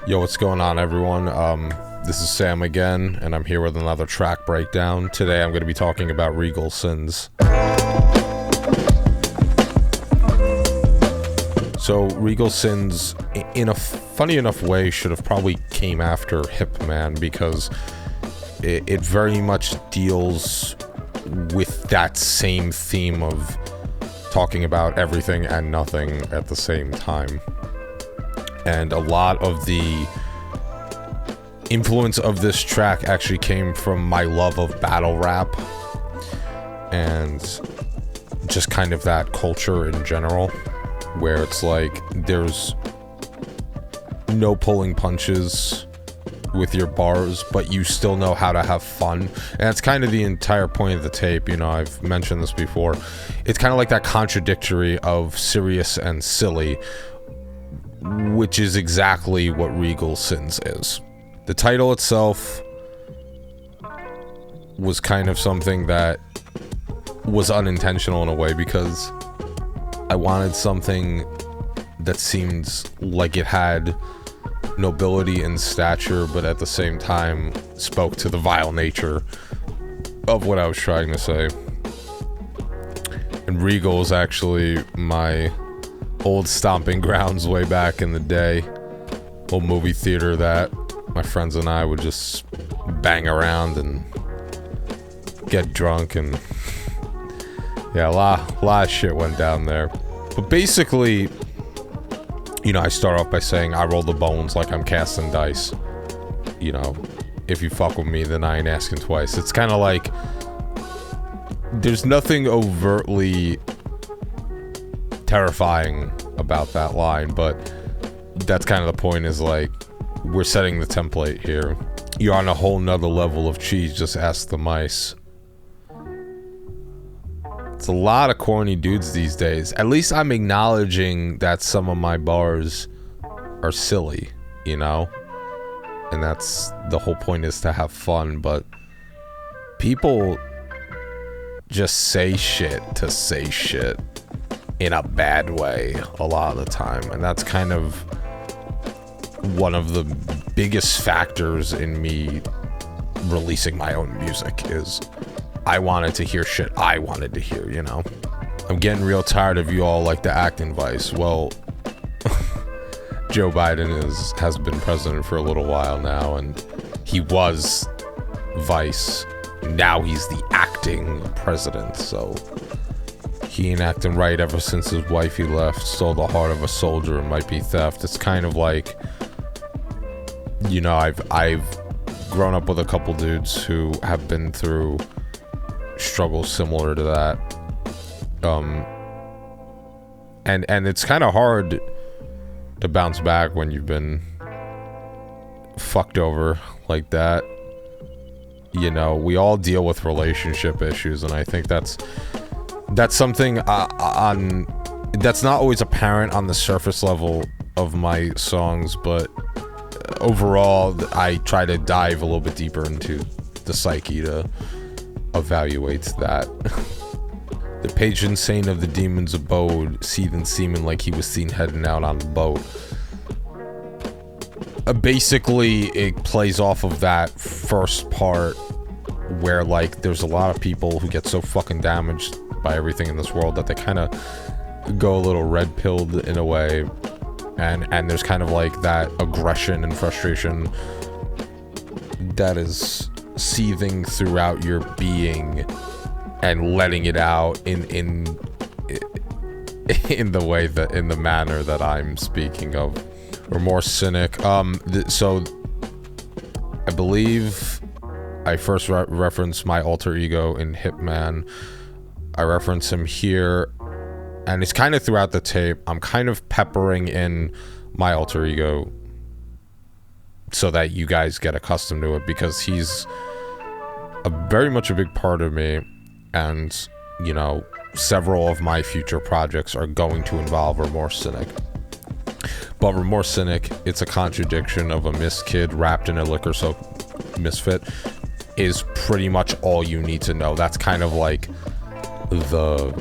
Yo, what's going on, everyone? This is Sam again, and I'm here with another track breakdown. Today I'm going to be talking about Regal Sins. So, Regal Sins, in a funny enough way, should have probably came after Hip Man, because it very much deals with that same theme of talking about everything and nothing at the same time. And a lot of the influence of this track actually came from my love of battle rap and just kind of that culture in general, where it's like there's no pulling punches with your bars, but you still know how to have fun. And that's kind of the entire point of the tape. You know, I've mentioned this before. It's kind of like that contradictory of serious and silly, which is exactly what Regal Sins is. The title itself was kind of something that was unintentional in a way, because I wanted something that seemed like it had nobility and stature, but at the same time spoke to the vile nature of what I was trying to say. And Regal is actually my old stomping grounds way back in the day. Old movie theater that my friends and I would just bang around and get drunk, and yeah, a lot of shit went down there. But basically, you know, I start off by saying I roll the bones like I'm casting dice. You know, if you fuck with me, then I ain't asking twice. It's kind of like there's nothing overtly terrifying about that line, but that's kind of the point, is like we're setting the template here. You're on a whole nother level of cheese, just ask the mice. It's a lot of corny dudes these days. At least I'm acknowledging that some of my bars are silly, you know, and that's the whole point, is to have fun. But people just say shit to say shit in a bad way a lot of the time, and that's kind of one of the biggest factors in me releasing my own music, is I wanted to hear shit I wanted to hear, you know. I'm getting real tired of you all like the acting Vice. Well, Joe Biden has been president for a little while now, and he was Vice. Now he's the acting president, so he ain't acting right ever since his wifey left, stole the heart of a soldier, and might be theft. It's kind of like, you know, I've grown up with a couple dudes who have been through struggles similar to that. And it's kind of hard to bounce back when you've been fucked over like that. You know, we all deal with relationship issues, and I think that's something that's not always apparent on the surface level of my songs, but overall I try to dive a little bit deeper into the psyche to evaluate that. The patron saint of the demon's abode, seething seeming like he was seen heading out on the boat. Basically, it plays off of that first part, where like there's a lot of people who get so fucking damaged by everything in this world that they kind of go a little red-pilled in a way, and there's kind of like that aggression and frustration that is seething throughout your being and letting it out in the way that, in the manner that I'm speaking of. Or more cynic. So I believe I first referenced my alter ego in Hitman. I reference him here, and it's kind of throughout the tape. I'm kind of peppering in my alter ego so that you guys get accustomed to it, because he's very much a big part of me, and, you know, several of my future projects are going to involve Remorse Cynic. But Remorse Cynic, it's a contradiction of a miskid wrapped in a liquor soaked misfit, is pretty much all you need to know. That's kind of like the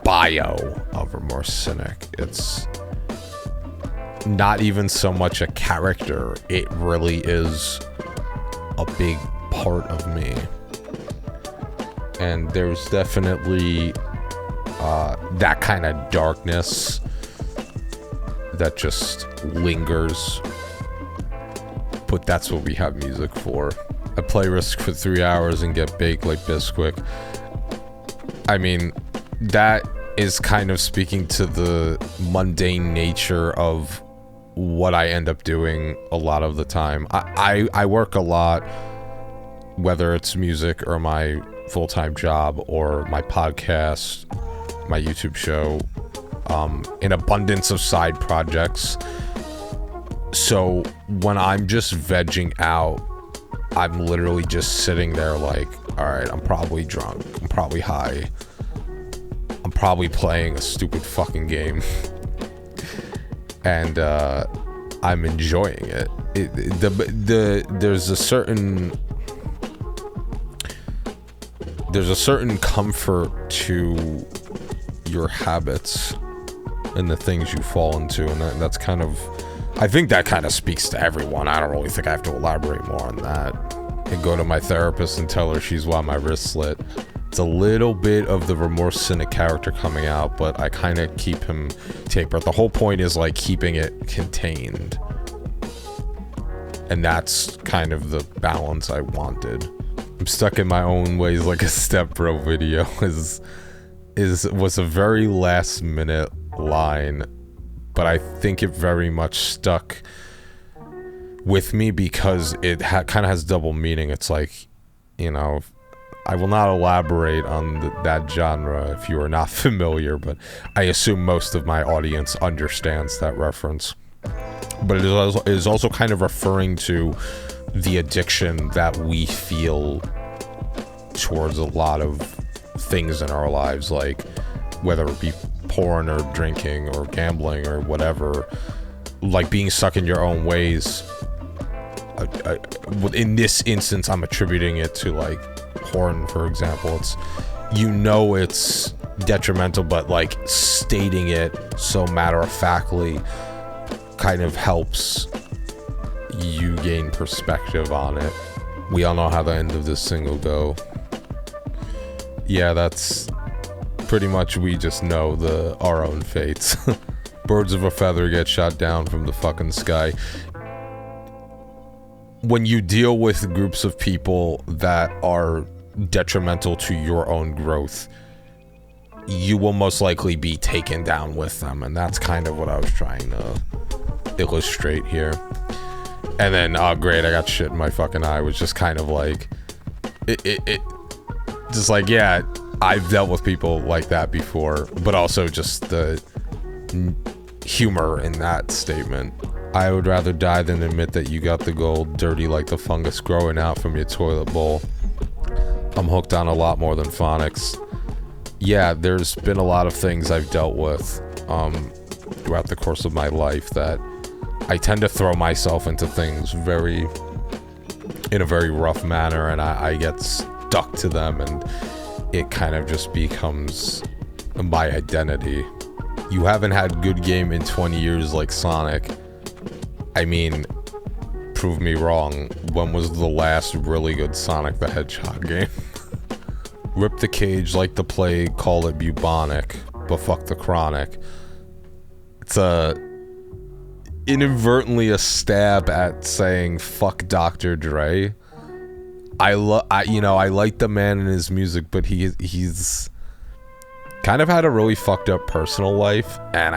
bio of Remorse Cynic. It's not even so much a character. It really is a big part of me. And there's definitely that kind of darkness that just lingers. But that's what we have music for. I play Risk for 3 hours and get baked like Bisquick. I mean, that is kind of speaking to the mundane nature of what I end up doing a lot of the time. I work a lot, whether it's music or my full-time job or my podcast, my YouTube show, an abundance of side projects. So when I'm just vegging out, I'm literally just sitting there like, all right, I'm probably drunk, I'm probably high, I'm probably playing a stupid fucking game. And I'm enjoying it. There's a certain comfort to your habits and the things you fall into, and that's kind of, I think that kind of speaks to everyone. I don't really think I have to elaborate more on that. And go to my therapist and tell her she's why my wrist slit. It's a little bit of the remorse cynic character coming out, but I kind of keep him tapered. The whole point is like keeping it contained, and that's kind of the balance I wanted. I'm stuck in my own ways, like a stepbro video was a very last minute line, but I think it very much stuck with me because it kind of has double meaning. It's like, you know, I will not elaborate on that genre if you are not familiar, but I assume most of my audience understands that reference. But it is also kind of referring to the addiction that we feel towards a lot of things in our lives, like whether it be porn or drinking or gambling or whatever, like being stuck in your own ways. In this instance, I'm attributing it to like porn, for example. It's, you know, it's detrimental, but like stating it so matter-of-factly kind of helps you gain perspective on it. We all know how the end of this single go. Yeah, that's pretty much, we just know our own fates. Birds of a feather get shot down from the fucking sky. When you deal with groups of people that are detrimental to your own growth, you will most likely be taken down with them, and that's kind of what I was trying to illustrate here. And then, oh great, I got shit in my fucking eye, was just kind of like, it just like, yeah, I've dealt with people like that before, but also just the humor in that statement. I would rather die than admit that you got the gold, dirty like the fungus growing out from your toilet bowl. I'm hooked on a lot more than phonics. Yeah, there's been a lot of things I've dealt with throughout the course of my life that I tend to throw myself into things in a very rough manner, and I get stuck to them, and it kind of just becomes my identity. You haven't had good game in 20 years like Sonic. I mean, prove me wrong. When was the last really good Sonic the Hedgehog game? Rip the cage like the plague, call it bubonic, but fuck the chronic. It's inadvertently a stab at saying fuck Dr. Dre. I like the man and his music, but he's kind of had a really fucked up personal life, and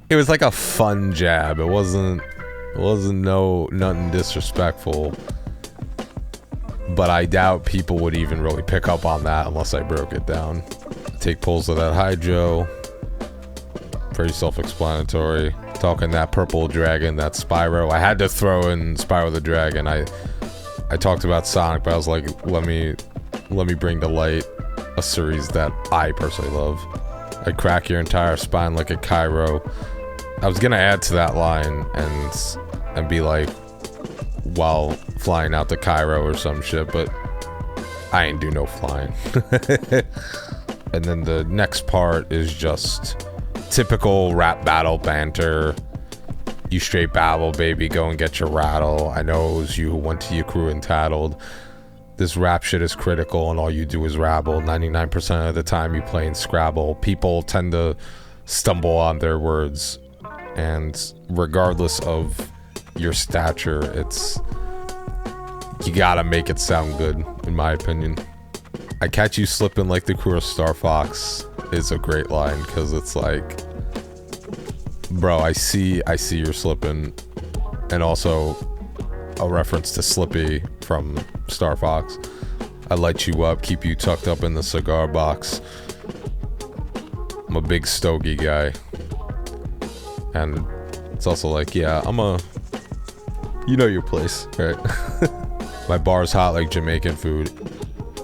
it was like a fun jab. It wasn't nothing disrespectful, but I doubt people would even really pick up on that unless I broke it down. Take pulls of that hydro. Pretty self-explanatory. Talking that purple dragon, that Spyro. I had to throw in Spyro the Dragon. I talked about Sonic, but I was like, let me bring to light a series that I personally love. I'd crack your entire spine like a Cairo. I was gonna add to that line and be like, while flying out to Cairo or some shit, but I ain't do no flying. And then the next part is just typical rap battle banter. You straight babble, baby, go and get your rattle. I know it was you who went to your crew and tattled. This rap shit is critical and all you do is rabble. 99% of the time you play in Scrabble. People tend to stumble on their words. And regardless of your stature, you gotta make it sound good, in my opinion. I catch you slipping like the crew of Star Fox is a great line, because it's like, bro, I see you're slipping. And also a reference to Slippy from Star Fox. I light you up, keep you tucked up in the cigar box. I'm a big stogie guy. And it's also like, yeah, you know your place, right? My bar's hot like Jamaican food.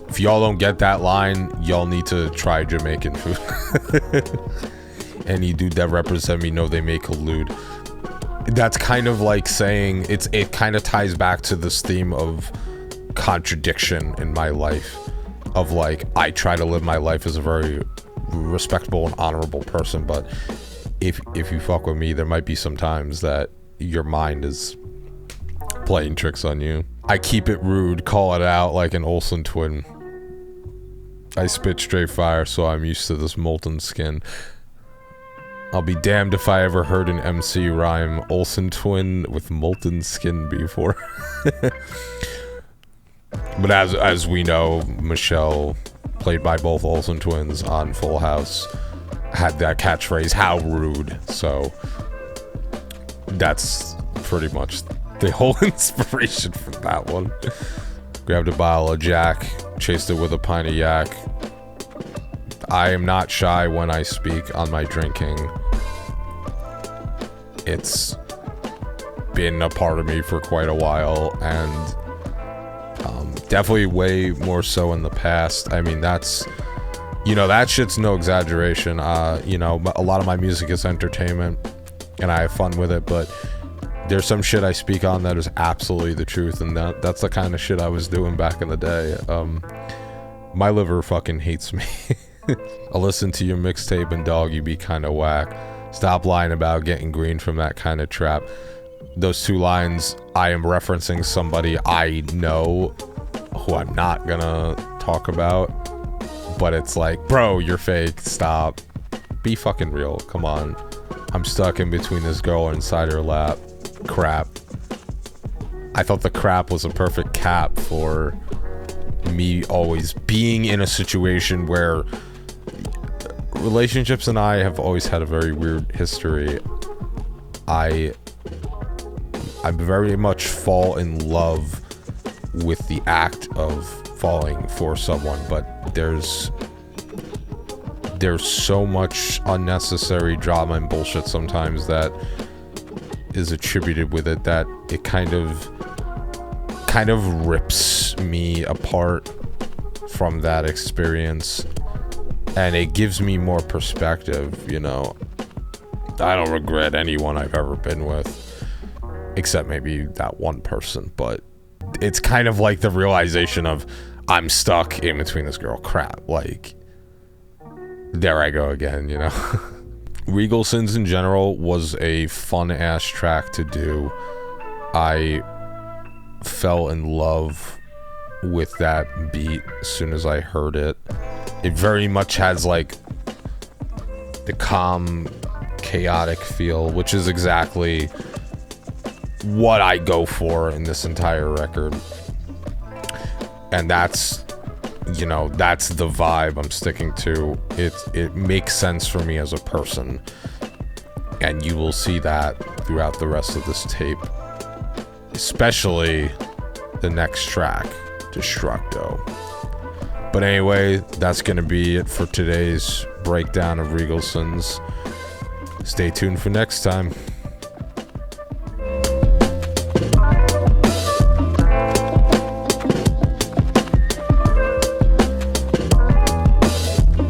If y'all don't get that line, y'all need to try Jamaican food. Any dude that represent me know they may collude. That's kind of like saying, it kind of ties back to this theme of contradiction in my life. Of like, I try to live my life as a very respectable and honorable person, but if you fuck with me, there might be some times that your mind is playing tricks on you. I keep it rude, call it out like an Olsen twin. I spit straight fire, so I'm used to this molten skin. I'll be damned if I ever heard an MC rhyme Olsen twin with molten skin before. But as we know, Michelle, played by both Olsen twins on Full House, had that catchphrase, "How rude." So that's pretty much the whole inspiration for that one. Grabbed a bottle of Jack, chased it with a pint of yak. I am not shy when I speak on my drinking. It's been a part of me for quite a while, and definitely way more so in the past. I mean, that's, that shit's no exaggeration. A lot of my music is entertainment, and I have fun with it, but there's some shit I speak on that is absolutely the truth, and that's the kind of shit I was doing back in the day. My liver fucking hates me. I'll listen to your mixtape and dog, you be kind of whack. Stop lying about getting green from that kind of trap. Those two lines, I am referencing somebody I know who I'm not gonna talk about, but it's like, bro, you're fake, stop. Be fucking real, come on. I'm stuck in between this girl inside her lap. Crap. I thought the crap was a perfect cap for me always being in a situation where relationships and I have always had a very weird history. I very much fall in love with the act of falling for someone, but there's so much unnecessary drama and bullshit sometimes that is attributed with it, that it kind of rips me apart from that experience, and it gives me more perspective. I don't regret anyone I've ever been with, except maybe that one person, but it's kind of like the realization of, I'm stuck in between this girl. Crap, like, there I go again, Regal Sins in general was a fun ass track to do. I fell in love with that beat as soon as I heard it. It very much has like the calm, chaotic feel, which is exactly what I go for in this entire record. And that's the vibe I'm sticking to. It makes sense for me as a person, and you will see that throughout the rest of this tape, especially the next track, Destructo. But anyway, that's gonna be it for today's breakdown of Regal Sins. Stay tuned for next time.